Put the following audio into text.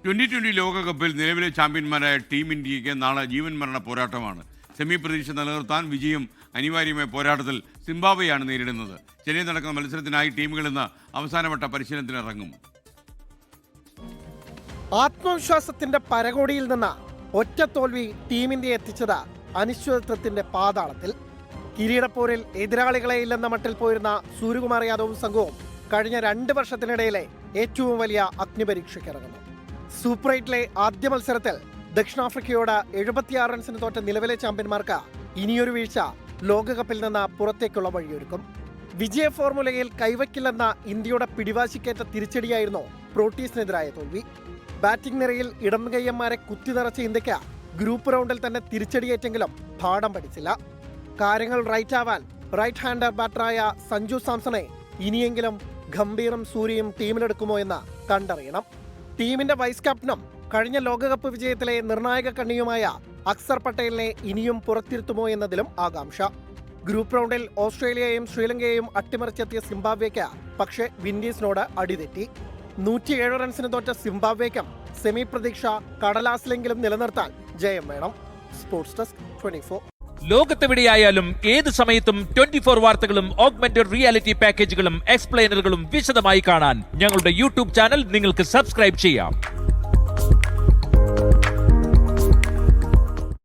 2020 ലോകകപ്പിൽ നിലവിലെ ചാമ്പ്യന്മാരായ ടീം ഇന്ത്യയ്ക്ക് നാളെ ജീവൻ മരണ പോരാട്ടമാണ്. സെമി പ്രതീക്ഷ നിലനിർത്താൻ വിജയം അനിവാര്യമായ പോരാട്ടത്തിൽ സിംബാബ്വെയാണ് നേരിടുന്നത്. ചെന്നൈയിൽ നടക്കുന്ന മത്സരത്തിനായി ടീമുകൾ ഇന്ന് അവസാനവട്ട പരിശീലനത്തിനിറങ്ങും. ആത്മവിശ്വാസത്തിന്റെ പരകോടിയിൽ നിന്ന് ഒറ്റ തോൽവി ടീം ഇന്ത്യയെ എത്തിച്ചത് അനിശ്ചിതത്വത്തിന്റെ പാതാളത്തിൽ. കിരീടപ്പോരിൽ എതിരാളികളെ ഇല്ലെന്ന മട്ടിൽ പോയിരുന്ന സൂര്യകുമാർ യാദവും സംഘവും കഴിഞ്ഞ 2 വർഷത്തിനിടയിലെ ഏറ്റവും വലിയ അഗ്നിപരീക്ഷയ്ക്കിറങ്ങുന്നു. സൂപ്പർ 8ലെ ആദ്യ മത്സരത്തിൽ ദക്ഷിണാഫ്രിക്കയോട് 76 റൺസിന് തോറ്റ നിലവിലെ ചാമ്പ്യന്മാർക്ക് ഇനിയൊരു വീഴ്ച ലോകകപ്പിൽ നിന്ന് പുറത്തേക്കുള്ള വഴിയൊരുക്കും. വിജയ ഫോർമുലയിൽ കൈവയ്ക്കില്ലെന്ന ഇന്ത്യയുടെ പിടിവാശിക്കേറ്റ തിരിച്ചടിയായിരുന്നു പ്രോട്ടീസിനെതിരായ തോൽവി. ബാറ്റിംഗ് നിരയിൽ ഇടംകയ്യന്മാരെ കുത്തിനിറച്ച ഇന്ത്യക്ക് ഗ്രൂപ്പ് റൗണ്ടിൽ തന്നെ തിരിച്ചടിയേറ്റെങ്കിലും പാഠം പഠിച്ചില്ല. കാര്യങ്ങൾ റൈറ്റ് ആവാൻ റൈറ്റ് ഹാൻഡർ ബാറ്ററായ സഞ്ജു സാംസണെ ഇനിയെങ്കിലും ഗംഭീറും സൂര്യയും ടീമിലെടുക്കുമോ എന്ന് കണ്ടറിയണം. ടീമിന്റെ വൈസ് ക്യാപ്റ്റനും കഴിഞ്ഞ ലോകകപ്പ് വിജയത്തിലെ നിർണായക കണ്ണിയുമായ അക്സർ പട്ടേലിനെ ഇനിയും പുറത്തിരുത്തുമോ എന്നതിലും ആകാംക്ഷ. ഗ്രൂപ്പ് റൗണ്ടിൽ ഓസ്ട്രേലിയയെയും ശ്രീലങ്കയെയും അട്ടിമറിച്ചെത്തിയ സിംബാബ്വേക്ക് പക്ഷേ വിൻഡീസിനോട് അടിതെറ്റി. 107 റൺസിന് തോറ്റ സിംബാബ്വേക്കും സെമി പ്രതീക്ഷ കടലാസിലെങ്കിലും നിലനിർത്താൻ ജയം വേണം. Sports desk 24. ലോകത്തെവിടെയായാലും ഏത് സമയത്തും 24 വാർത്തകളും ഓഗ്മെന്റഡ് റിയാലിറ്റി പാക്കേജുകളും എക്സ്പ്ലെയിനറുകളും വിശദമായി കാണാൻ ഞങ്ങളുടെ യൂട്യൂബ് ചാനൽ നിങ്ങൾക്ക് സബ്സ്ക്രൈബ് ചെയ്യാം.